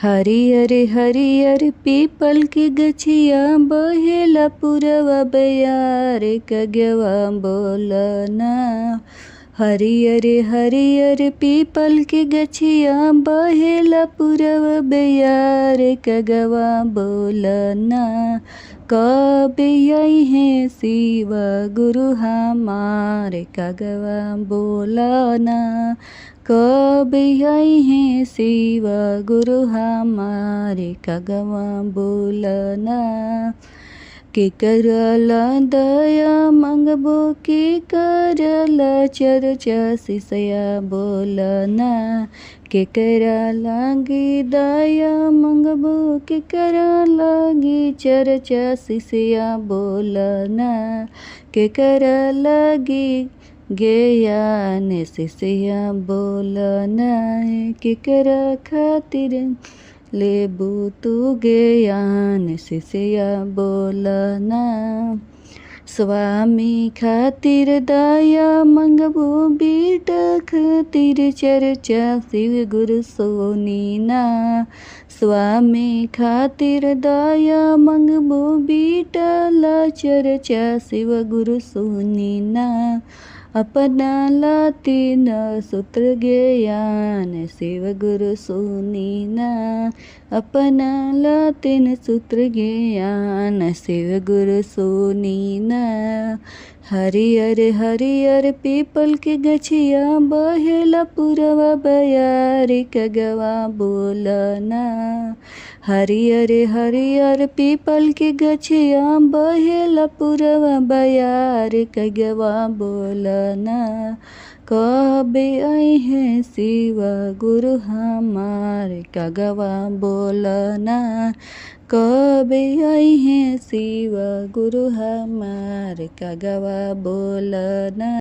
हरियर हरियर पीपल की गछिया बहेला पुरवा बयार कगवा बोलना। हरियर हरियर पीपल की गछिया बहेला पुरवा बयार कगवा बोलना। कब आई है शिव गुरु हमारे कगवा बोलना। कब आई है शिव गुरु हमारे कगवा बोलना। के करला दया मंगबो के करला चर्चा शिष्या बोलना। के करा लागी दया मंगबो के करा लागी चर्चा शिष्या बोलना। के करा लागी ज्ञान शिष्या बोलना। केकरा खातिर लेबू तू ज्ञान शिष्या बोलना। स्वामी खातिर दया मंगबो बेटा खातिर चर्चा शिव गुरु सोनीना। स्वामी खातिर दया मंगबो बेटा ला चर्चा शिव गुरु सोनीना। अपना लाती न सूत्र ज्ञान शिव गुरु सोनीना। अपना लाती न सूत्र ज्ञान शिव गुरु सोनीना। हरियर हरियर पीपल के गछिया बहेला पुरवा बयार कगवा बोलना। हरियर हरियर पीपल के गछिया बहेला पुरवा बयार कगवा बोलना। कब आई है शिव गुरु हमारे कगवा बोलना। कब आई है शिव गुरु हमारे कगवा बोलना।